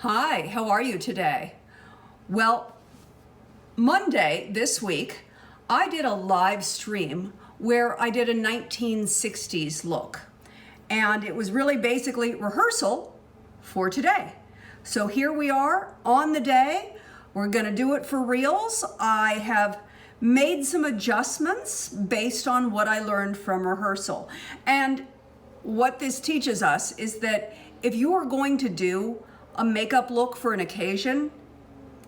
Hi, how are you today? Well, Monday this week, I did a live stream where I did a 1960s look. And it was really basically rehearsal for today. So here we are on the day. We're gonna do it for reals. I have made some adjustments based on what I learned from rehearsal. And what this teaches us is that if you are going to do a makeup look for an occasion,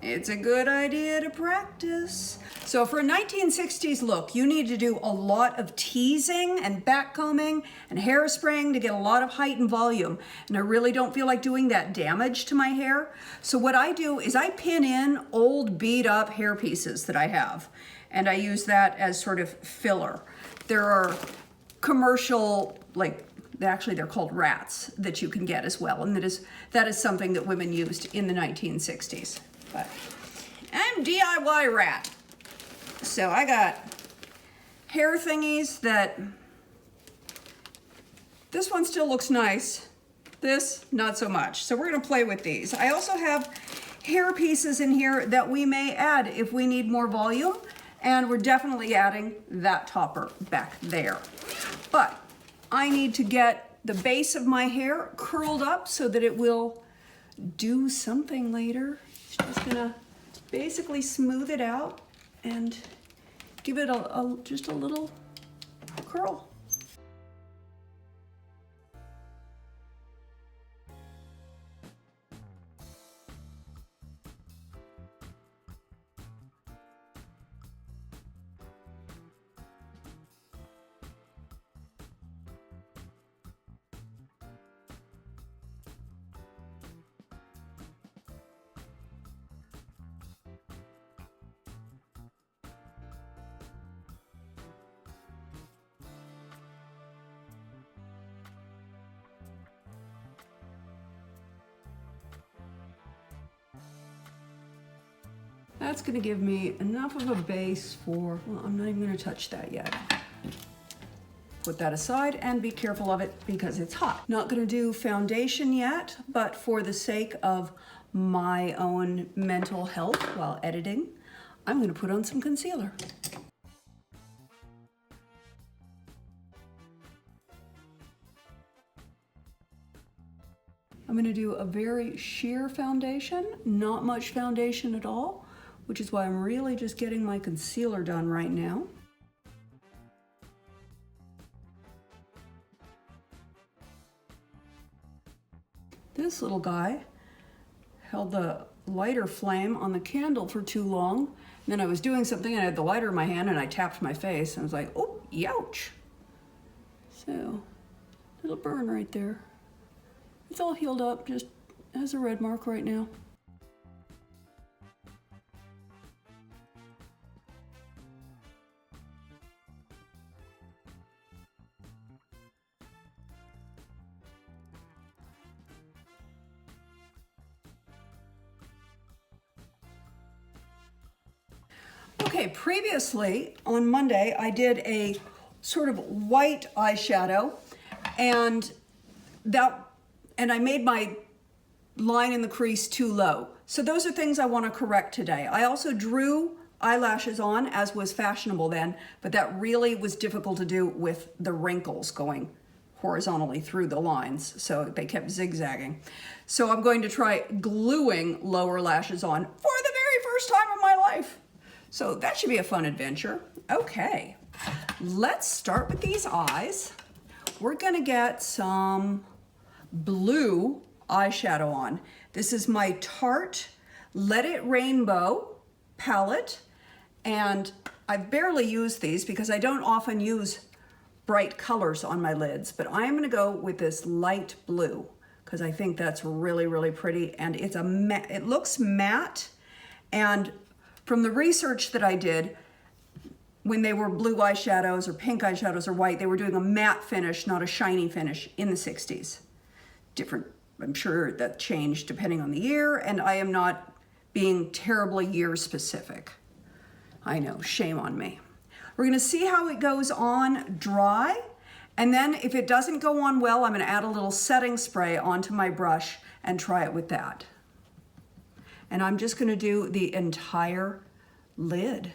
it's a good idea to practice. So for a 1960s look, you need to do a lot of teasing and backcombing and hairspraying to get a lot of height and volume. And I really don't feel like doing that damage to my hair. So what I do is I pin in old beat up hair pieces that I have. And I use that as sort of filler. There are commercial, actually they're called rats, that you can get as well. And that is something that women used in the 1960s. But I'm DIY rat. So I got hair thingies that, this one still looks nice. This, not so much. So we're gonna play with these. I also have hair pieces in here that we may add if we need more volume. And we're definitely adding that topper back there. But I need to get the base of my hair curled up so that it will do something later. Just gonna basically smooth it out and give it just a little curl. That's gonna give me enough of a base for, well, I'm not even gonna touch that yet. Put that aside and be careful of it because it's hot. Not gonna do foundation yet, but for the sake of my own mental health while editing, I'm gonna put on some concealer. I'm gonna do a very sheer foundation, not much foundation at all, which is why I'm really just getting my concealer done right now. This little guy held the lighter flame on the candle for too long. And then I was doing something and I had the lighter in my hand and I tapped my face and I was like, oh, youch. So, little burn right there. It's all healed up, just has a red mark right now. Okay, previously on Monday, I did a sort of white eyeshadow and I made my line in the crease too low. So those are things I want to correct today. I also drew eyelashes on, as was fashionable then, but that really was difficult to do with the wrinkles going horizontally through the lines, so they kept zigzagging. So I'm going to try gluing lower lashes on for the very first time in my life. So that should be a fun adventure. Okay, let's start with these eyes. We're gonna get some blue eyeshadow on. This is my Tarte Let It Rainbow palette, and I've barely used these because I don't often use bright colors on my lids, but I'm gonna go with this light blue because I think that's really, really pretty, and it looks matte, and from the research that I did, when they were blue eyeshadows or pink eyeshadows or white, they were doing a matte finish, not a shiny finish in the 60s. Different, I'm sure that changed depending on the year, and I am not being terribly year specific. I know, shame on me. We're gonna see how it goes on dry, and then if it doesn't go on well, I'm gonna add a little setting spray onto my brush and try it with that. And I'm just gonna do the entire lid.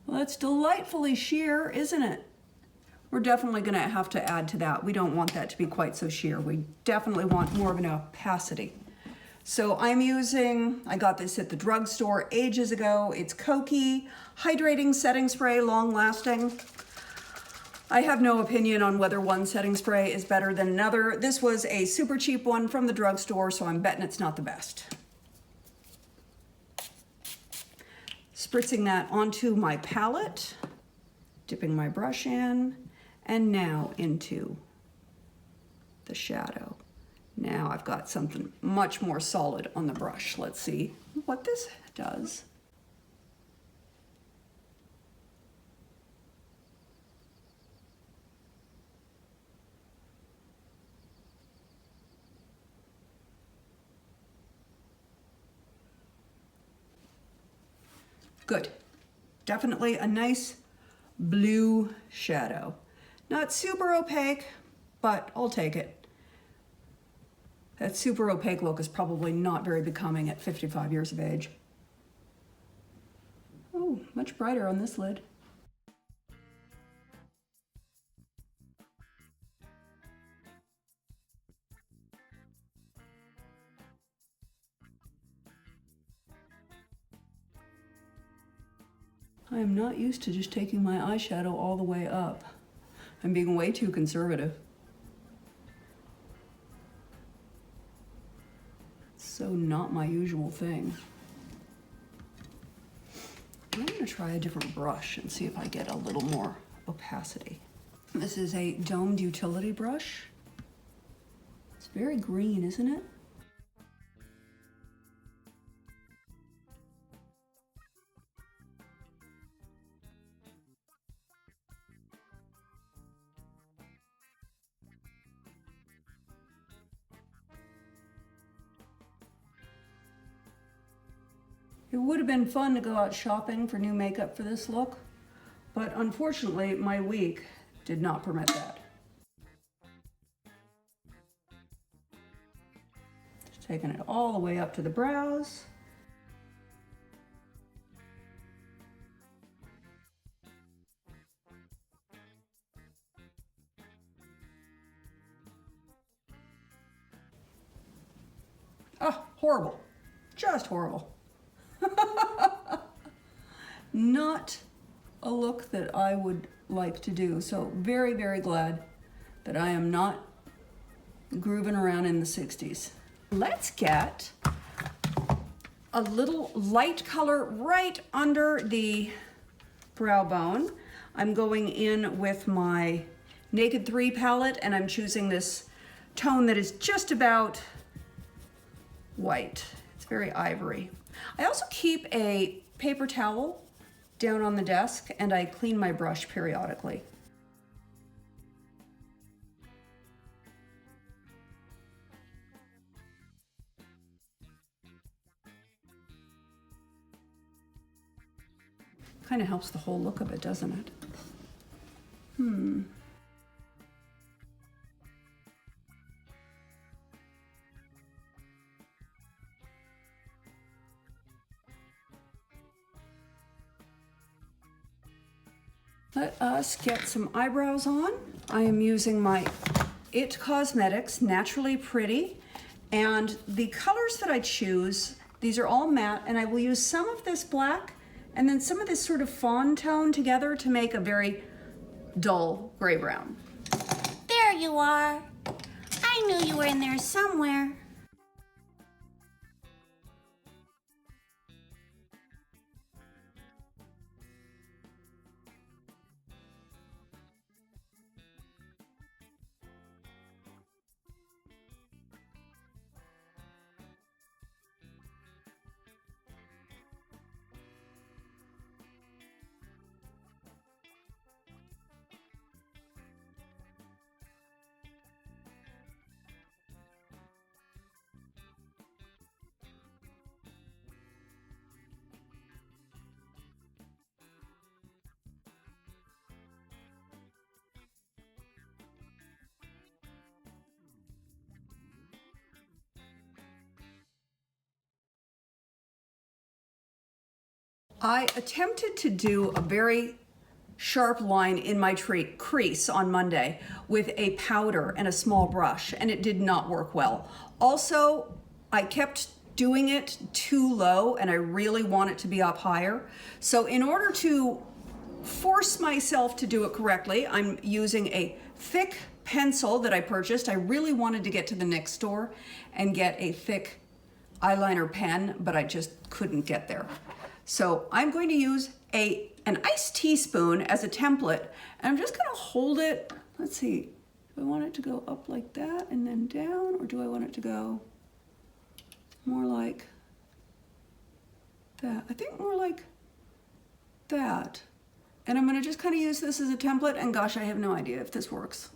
Well, that's delightfully sheer, isn't it? We're definitely gonna have to add to that. We don't want that to be quite so sheer. We definitely want more of an opacity. So I'm using, I got this at the drugstore ages ago. It's Koki Hydrating Setting Spray, long lasting. I have no opinion on whether one setting spray is better than another. This was a super cheap one from the drugstore, so I'm betting it's not the best. Spritzing that onto my palette, dipping my brush in, and now into the shadow. Now I've got something much more solid on the brush. Let's see what this does. Good. Definitely a nice blue shadow. Not super opaque, but I'll take it. That super opaque look is probably not very becoming at 55 years of age. Oh, much brighter on this lid. I am not used to just taking my eyeshadow all the way up. I'm being way too conservative. So not my usual thing. I'm gonna try a different brush and see if I get a little more opacity. This is a domed utility brush. It's very green, isn't it? It would have been fun to go out shopping for new makeup for this look, but unfortunately my week did not permit that. Just taking it all the way up to the brows. Oh, horrible. Just horrible. Not a look that I would like to do. So very, very glad that I am not grooving around in the 60s. Let's get a little light color right under the brow bone. I'm going in with my Naked 3 palette and I'm choosing this tone that is just about white. It's very ivory. I also keep a paper towel down on the desk and I clean my brush periodically. Kind of helps the whole look of it, doesn't it? Let us get some eyebrows on. I am using my IT Cosmetics Naturally Pretty, and the colors that I choose, these are all matte, and I will use some of this black and then some of this sort of fawn tone together to make a very dull gray brown. There you are. I knew you were in there somewhere. I attempted to do a very sharp line in my crease on Monday with a powder and a small brush, and it did not work well. Also, I kept doing it too low, and I really want it to be up higher. So in order to force myself to do it correctly, I'm using a thick pencil that I purchased. I really wanted to get to the NYX store and get a thick eyeliner pen, but I just couldn't get there. So I'm going to use an iced teaspoon as a template, and I'm just gonna hold it. Let's see, do I want it to go up like that and then down, or do I want it to go more like that? I think more like that. And I'm gonna just kind of use this as a template, and gosh, I have no idea if this works.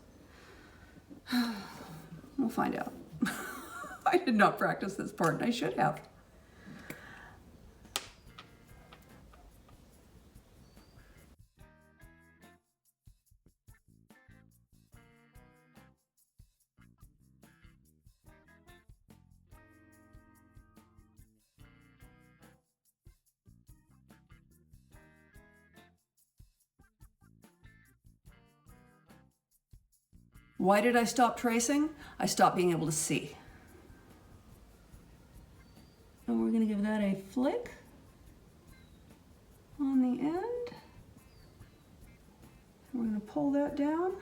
We'll find out. I did not practice this part, and I should have. Why did I stop tracing? I stopped being able to see. And we're gonna give that a flick on the end. We're gonna pull that down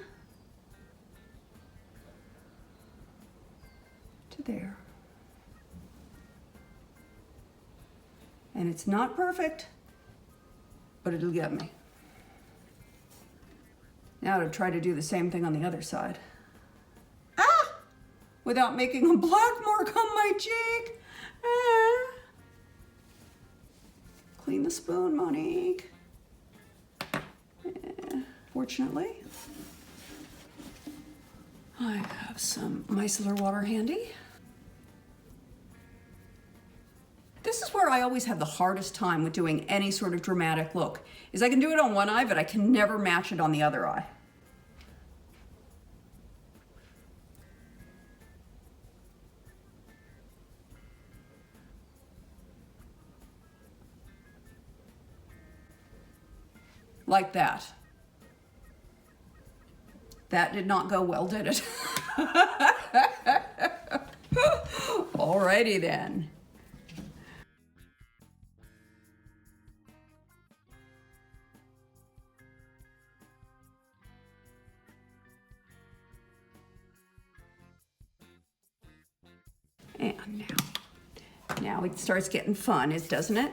to there. And it's not perfect, but it'll get me. Now to try to do the same thing on the other side. Ah! Without making a black mark on my cheek. Ah. Clean the spoon, Monique. Fortunately, I have some micellar water handy. This is where I always have the hardest time with doing any sort of dramatic look, is I can do it on one eye, but I can never match it on the other eye. Like that. That did not go well, did it? Alrighty then. And now it starts getting fun, doesn't it?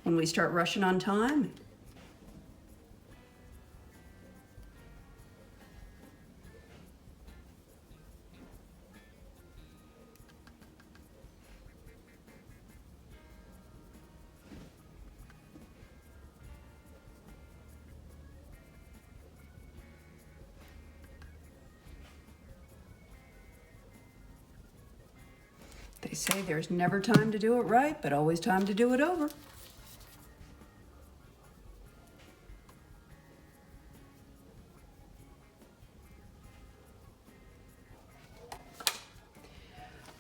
When we start rushing on time. They say there's never time to do it right, but always time to do it over.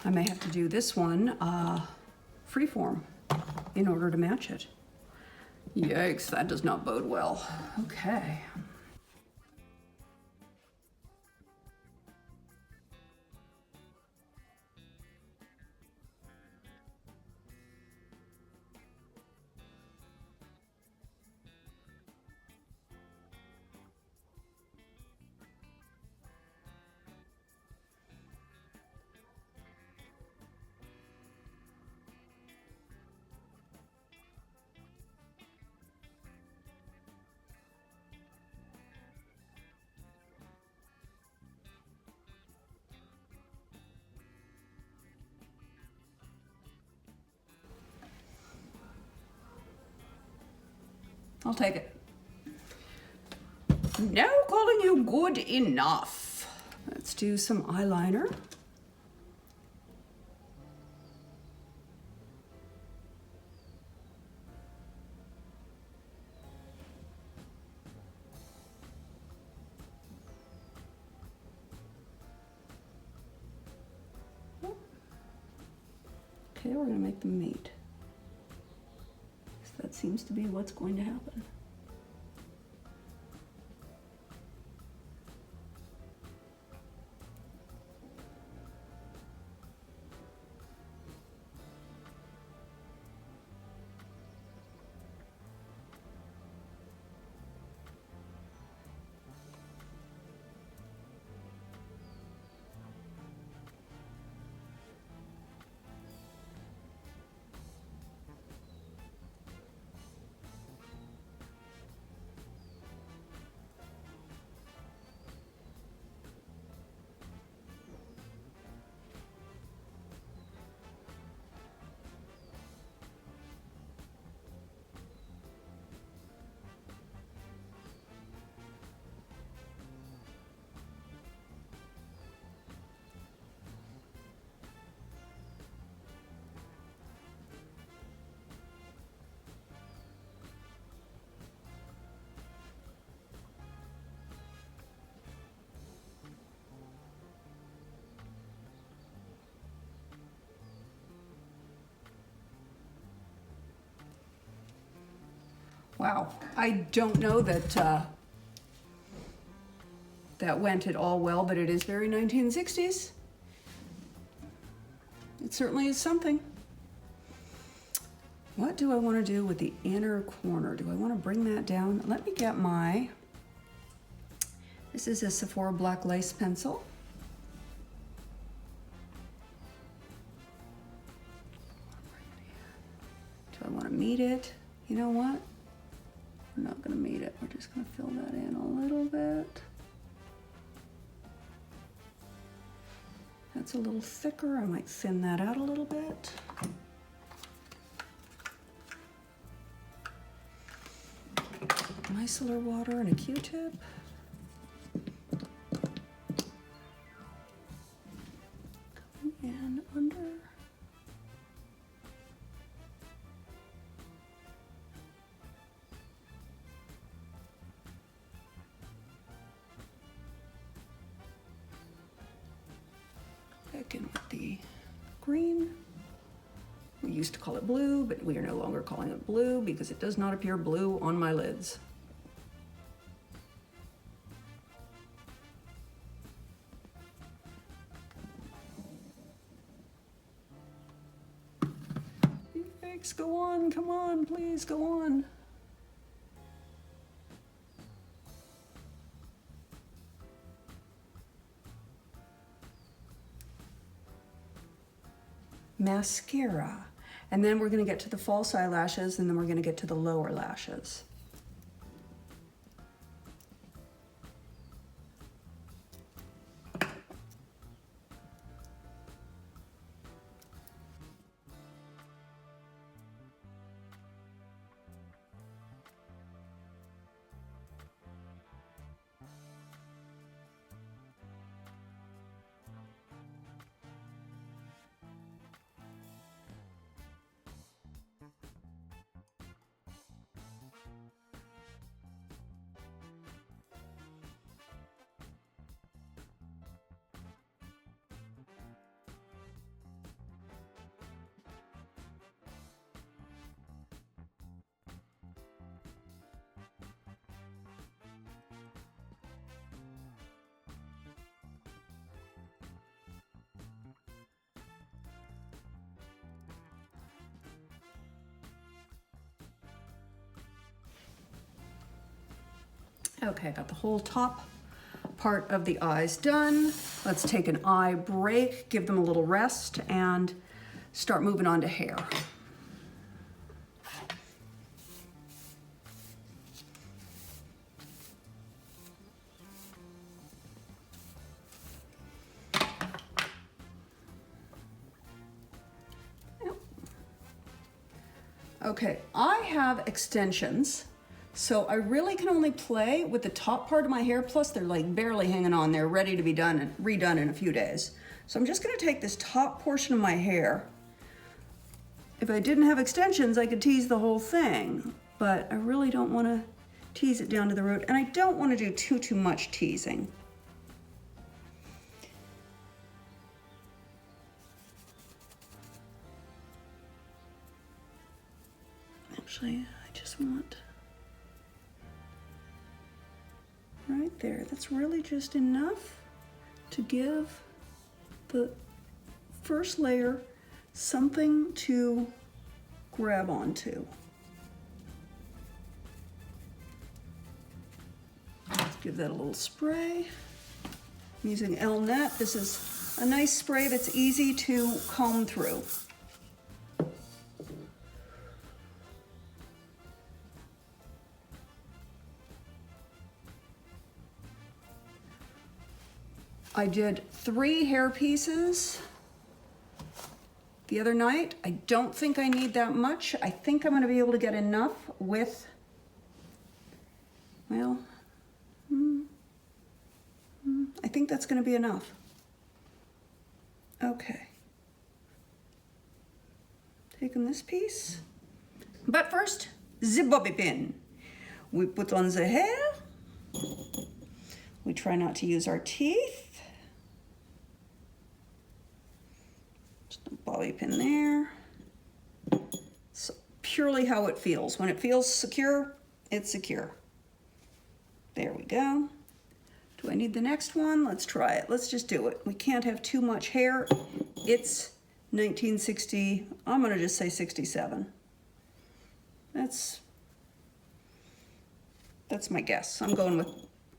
I may have to do this one freeform in order to match it. Yikes, that does not bode well. Okay. I'll take it. Now calling you good enough. Let's do some eyeliner. Okay, we're gonna make them meet. So that's seems to be what's going to happen. Wow, I don't know that that went at all well, but it is very 1960s. It certainly is something. What do I want to do with the inner corner? Do I want to bring that down? Let me get my, this is a SEPHORA black lace pencil. Do I want to meet it? You know what? We're not going to meet it. We're just going to fill that in a little bit. That's a little thicker. I might thin that out a little bit. Micellar water and a Q-tip. Coming in under. Back in with the green. We used to call it blue, but we are no longer calling it blue because it does not appear blue on my lids. Thanks, go on, come on, please, go on. Mascara. And then we're going to get to the false eyelashes, and then we're going to get to the lower lashes. Okay, I got the whole top part of the eyes done. Let's take an eye break, give them a little rest, and start moving on to hair. Okay, I have extensions. So I really can only play with the top part of my hair, plus they're like barely hanging on. They're ready to be done and redone in a few days. So I'm just gonna take this top portion of my hair. If I didn't have extensions, I could tease the whole thing, but I really don't wanna tease it down to the root, and I don't wanna do too much teasing. Actually, I just want right there. That's really just enough to give the first layer something to grab onto. Let's give that a little spray. I'm using L-Net. This is a nice spray that's easy to comb through. I did 3 hair pieces the other night. I don't think I need that much. I think I'm going to be able to get enough with, well, I think that's going to be enough. Okay. Taking this piece. But first, the bobby pin. We put on the hair. We try not to use our teeth. Just a bobby pin there. It's purely how it feels. When it feels secure, it's secure. There we go. Do I need the next one? Let's try it. Let's just do it. We can't have too much hair. It's 1960, I'm gonna just say 67. That's my guess. I'm going with,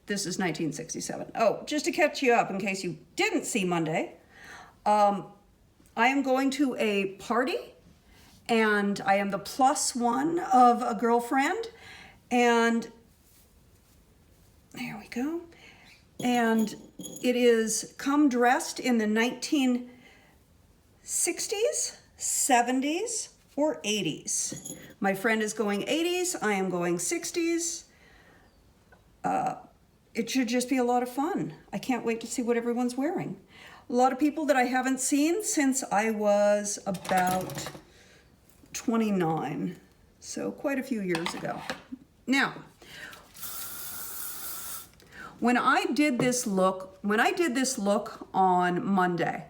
this is 1967. Oh, just to catch you up in case you didn't see Monday, I am going to a party and I am the +1 of a girlfriend, and there we go. And it is come dressed in the 1960s, 70s, or 80s. My friend is going 80s, I am going 60s. It should just be a lot of fun. I can't wait to see what everyone's wearing. A lot of people that I haven't seen since I was about 29, so quite a few years ago. Now, when I did this look on Monday,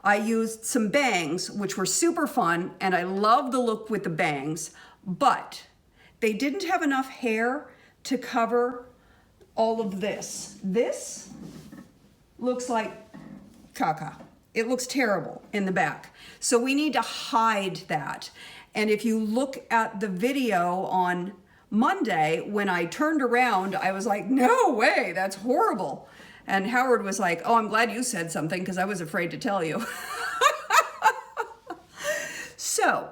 I used some bangs, which were super fun, and I love the look with the bangs, but they didn't have enough hair to cover all of this. This looks like caca. It looks terrible in the back. So we need to hide that. And if you look at the video on Monday, when I turned around, I was like, no way, that's horrible. And Howard was like, oh, I'm glad you said something because I was afraid to tell you. So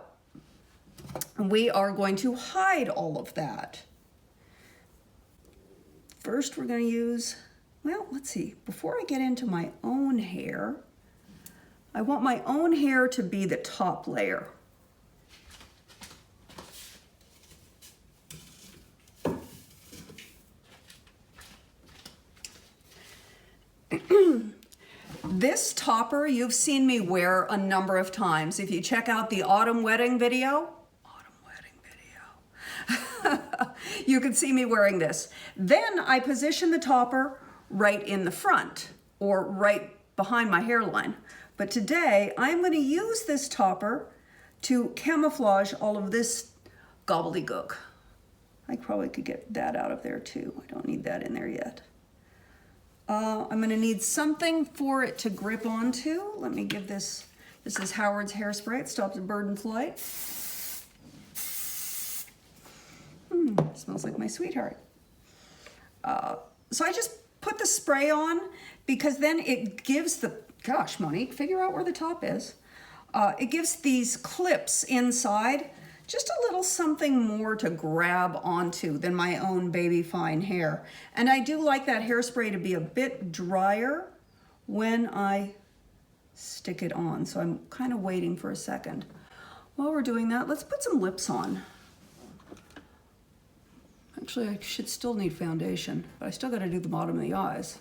we are going to hide all of that. First, we're going to use, well, let's see. Before I get into my own hair, I want my own hair to be the top layer. This topper you've seen me wear a number of times. If you check out the autumn wedding video, you can see me wearing this. Then I position the topper right in the front or right behind my hairline. But today I'm going to use this topper to camouflage all of this gobbledygook. I probably could get that out of there too. I don't need that in there yet. I'm going to need something for it to grip onto. Let me give this, this is Howard's hairspray. It stops bird in flight. Smells like my sweetheart. So I just put the spray on because then it gives the, gosh, Monique, figure out where the top is. It gives these clips inside just a little something more to grab onto than my own baby fine hair. And I do like that hairspray to be a bit drier when I stick it on. So I'm kind of waiting for a second. While we're doing that, let's put some lips on. Actually, I should still need foundation, but I still got to do the bottom of the eyes.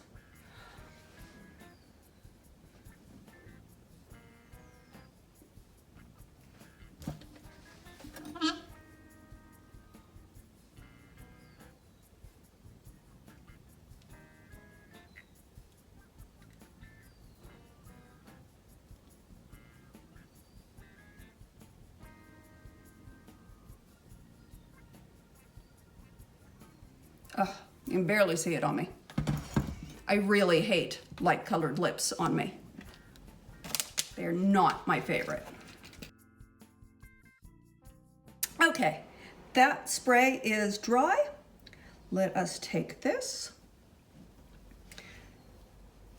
Ugh, you can barely see it on me. I really hate light colored lips on me. They're not my favorite. Okay, that spray is dry. Let us take this.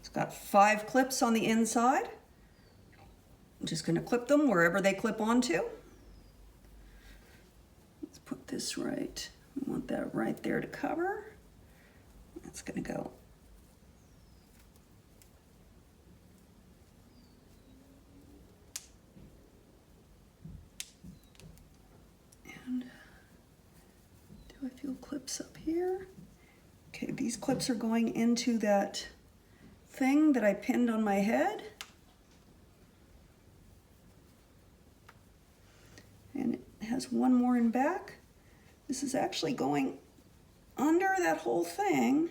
It's got 5 clips on the inside. I'm just going to clip them wherever they clip onto. Let's put this right. We want that right there to cover. That's going to go. And do I feel clips up here? Okay, these clips are going into that thing that I pinned on my head. And it has one more in back. This is actually going under that whole thing.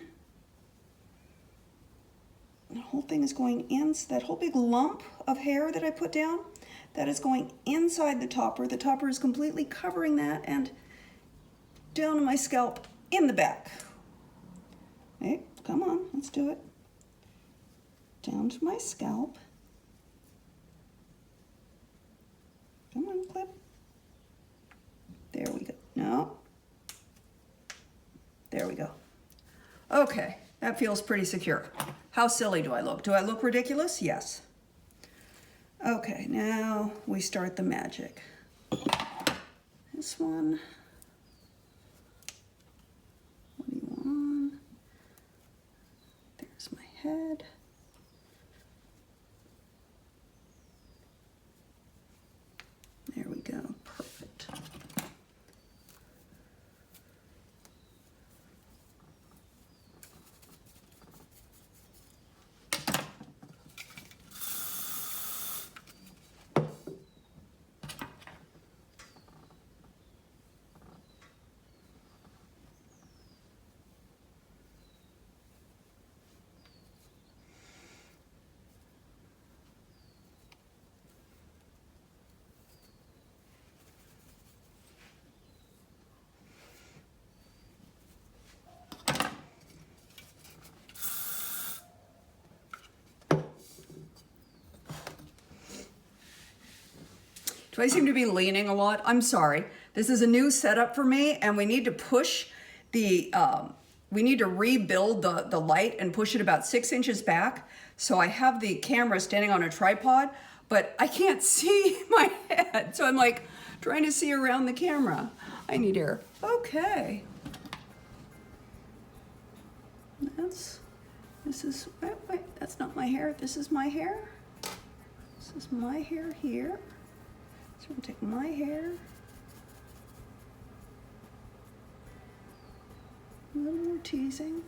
The whole thing is going in, that whole big lump of hair that I put down, that is going inside the topper. The topper is completely covering that and down on my scalp in the back. Hey, come on, let's do it. Down to my scalp. Come on, clip. There we go. No. There we go. Okay, that feels pretty secure. How silly do I look? Do I look ridiculous? Yes. Okay, now we start the magic. This one. What do you want? There's my head. There we go. Perfect. Do I seem to be leaning a lot? I'm sorry. This is a new setup for me, and we need to push the, we need to rebuild the light and push it about 6 inches back. So I have the camera standing on a tripod, but I can't see my head. So I'm like trying to see around the camera. I need air. Okay. This is, wait, that's not my hair. This is my hair. This is my hair here. So I'm gonna take my hair, a little more teasing.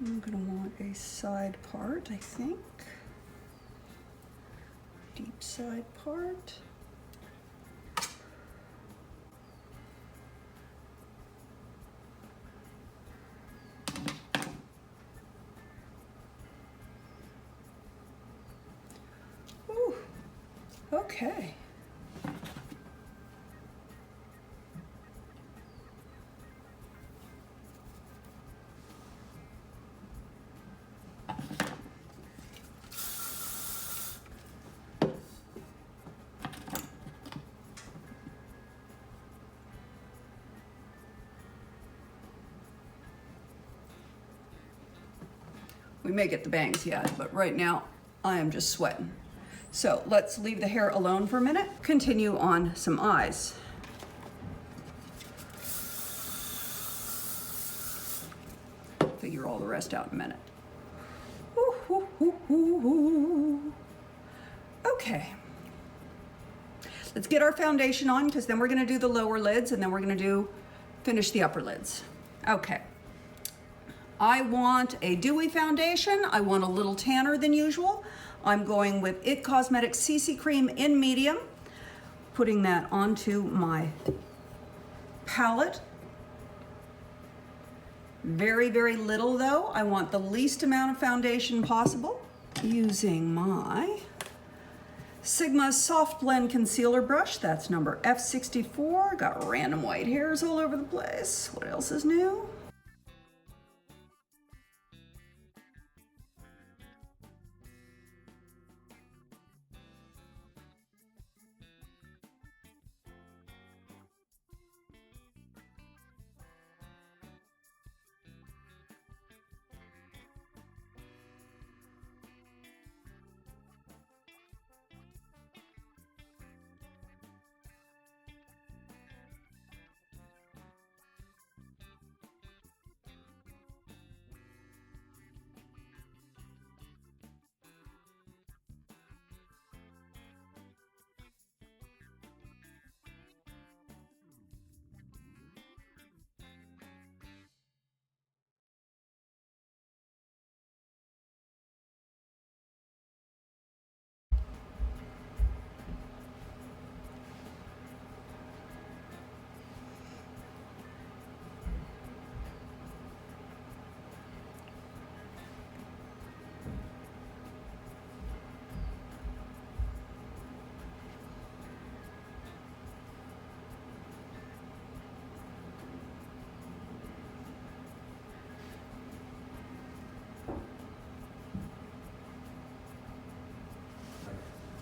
I'm gonna want a side part, I think. Deep side part. Okay. We may get the bangs yet, but right now I am just sweating. So let's leave the hair alone for a minute. Continue on some eyes. Figure all the rest out in a minute. Okay. Let's get our foundation on, because then we're gonna do the lower lids and then we're gonna finish the upper lids. Okay. I want a dewy foundation. I want a little tanner than usual. I'm going with IT Cosmetics CC Cream in medium, putting that onto my palette. Very, very little though. I want the least amount of foundation possible. using my Sigma Soft Blend Concealer Brush. That's number F64. Got random white hairs all over the place. What else is new?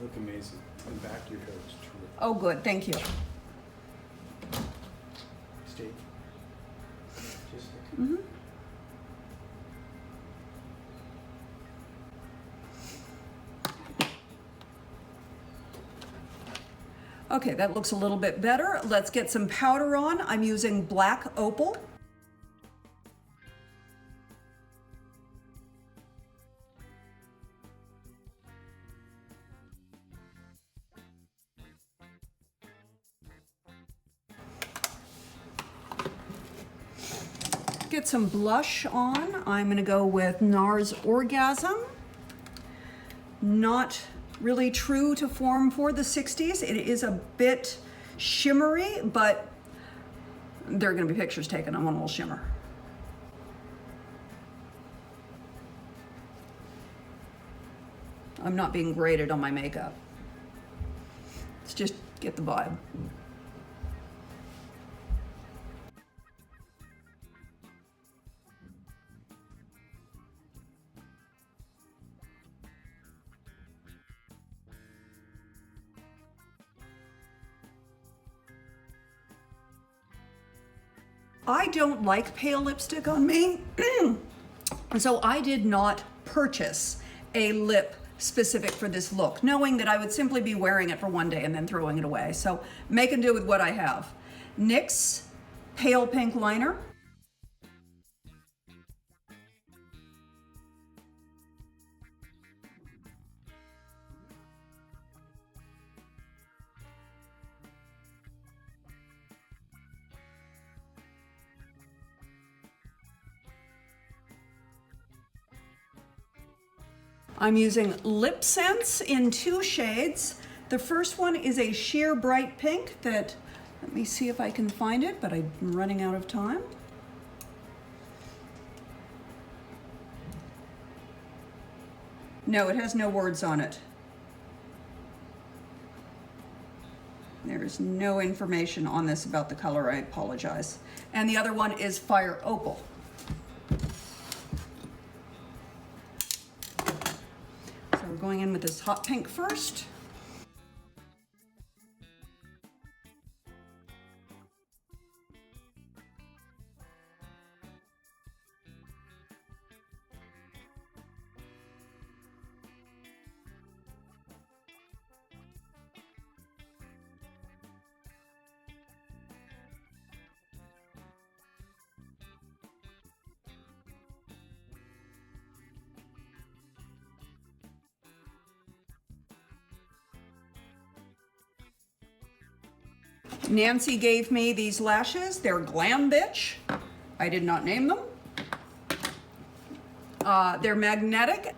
Look amazing. And back your hair is terrific. Oh, good. Thank you. Stay. Just like Okay, that looks a little bit better. Let's get some powder on. I'm using black Opal. Get some blush on. I'm gonna go with Nars Orgasm. Not really true to form for the 60s. It is a bit shimmery, but there are gonna be pictures taken. I want a little shimmer. I'm not being graded on my makeup. Let's just get the vibe. I don't like pale lipstick on me, so I did not purchase a lip specific for this look, knowing that I would simply be wearing it for one day and then throwing it away. So making do with what I have. NYX Pale Pink Liner. I'm using LipSense in 2 shades. The first one is a sheer bright pink that, let me see if I can find it, but I'm running out of time. No, it has no words on it. There's no information on this about the color, I apologize. And the other one is Fire Opal. So we're going in with this hot pink first. Nancy gave me these lashes. They're Glam Bitch. I did not name them. They're magnetic.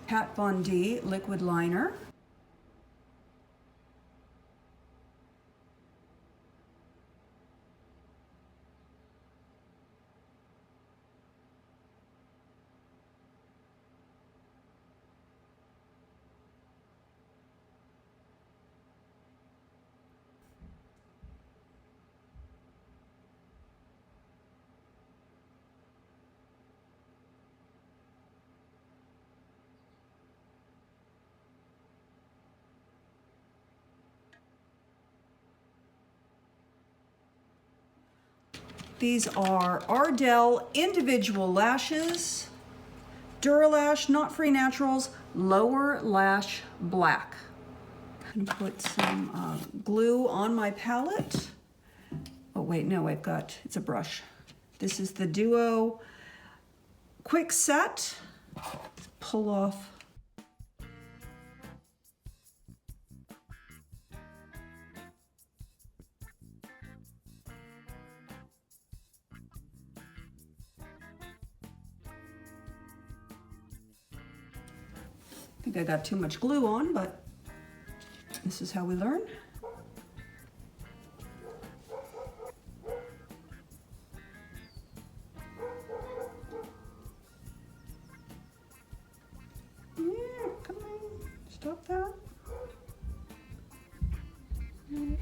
Kat Von D liquid liner. These are Ardell individual lashes, Duralash, not free naturals, lower lash black. I'm gonna put some glue on my palette. Oh wait, no, it's a brush. This is the Duo Quick Set. Pull off. I think I got too much glue on, but this is how we learn. Yeah, come on, stop that. There.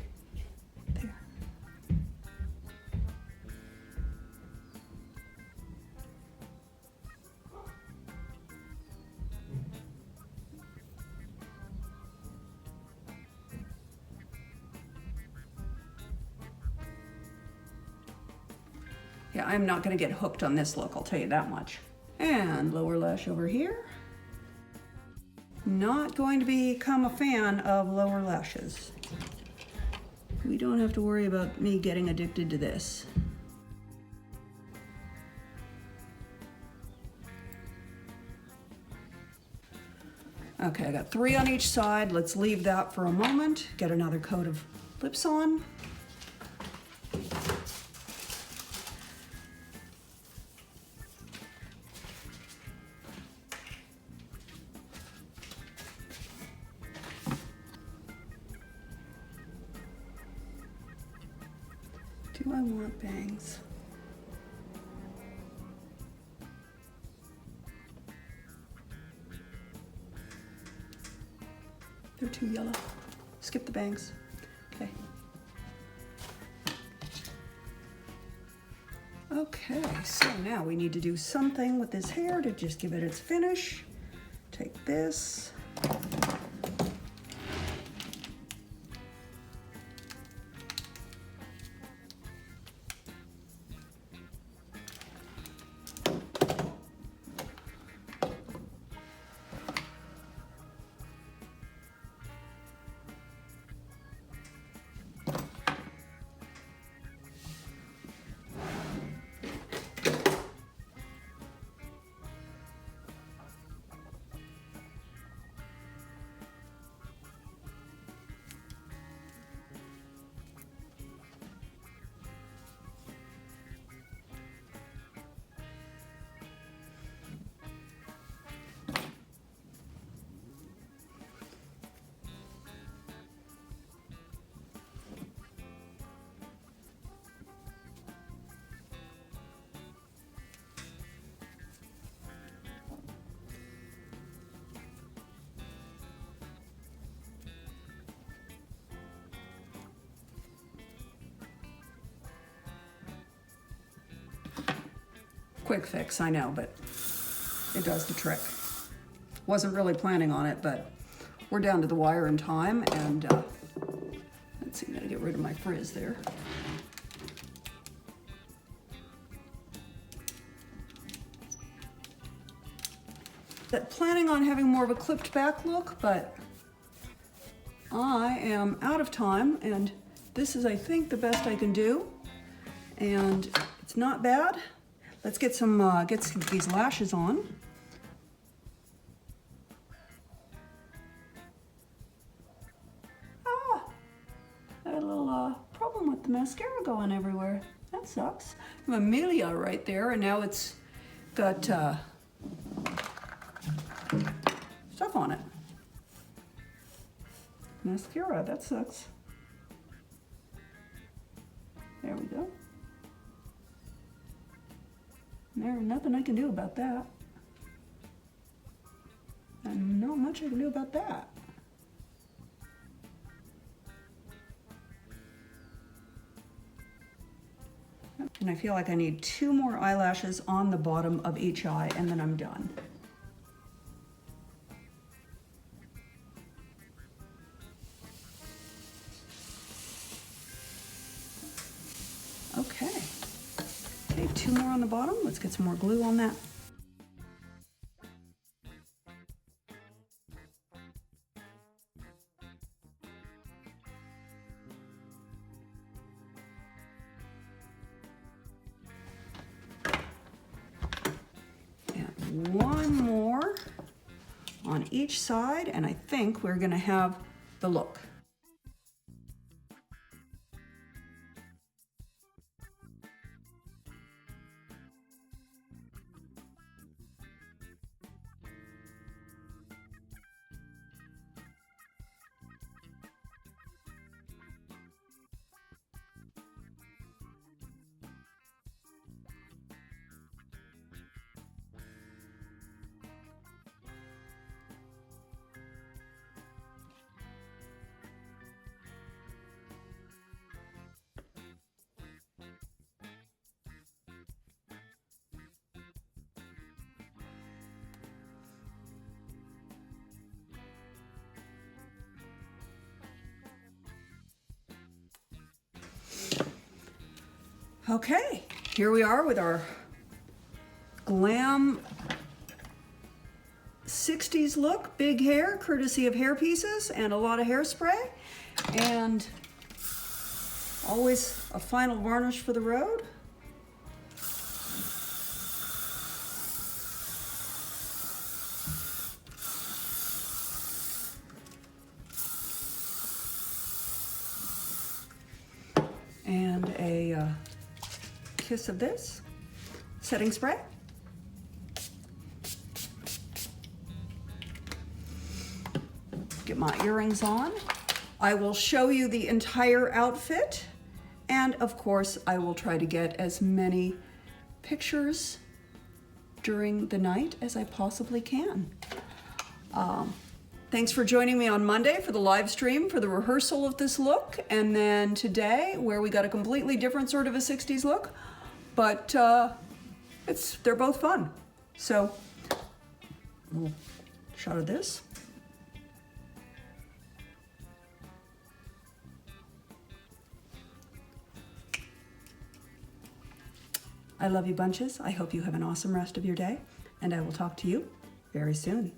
Yeah, I'm not gonna get hooked on this look, I'll tell you that much. And lower lash over here. Not going to become a fan of lower lashes. We don't have to worry about me getting addicted to this. Okay, I got 3 on each side. Let's leave that for a moment. Get another coat of lips on. Do I want bangs? They're too yellow. Skip the bangs. Okay. Okay, so now we need to do something with this hair to just give it its finish. Take this. Quick fix, I know, but it does the trick. Wasn't really planning on it, but we're down to the wire in time, and let's see, gotta get rid of my frizz there. Planning on having more of a clipped back look, but I am out of time, and this is, I think, the best I can do, and it's not bad. Let's get these lashes on. Ah, I had a little problem with the mascara going everywhere. That sucks. I have Amelia right there, and now it's got stuff on it. Mascara, that sucks. There we go. There's nothing I can do about that. And not much I can do about that. And I feel like I need 2 more eyelashes on the bottom of each eye, and then I'm done. Okay. Okay, 2 more on the bottom. Let's get some more glue on that. And 1 more on each side, and I think we're gonna have the look. Okay, here we are with our glam 60s look, big hair, courtesy of Hair Pieces and a lot of hairspray, and always a final varnish for the road. And a kiss of this setting spray. Get my earrings on. I will show you the entire outfit, and of course I will try to get as many pictures during the night as I possibly can. Thanks for joining me on Monday for the live stream for the rehearsal of this look, and then today where we got a completely different sort of a 60s look, but they're both fun. So, a little shot of this. I love you bunches. I hope you have an awesome rest of your day, and I will talk to you very soon.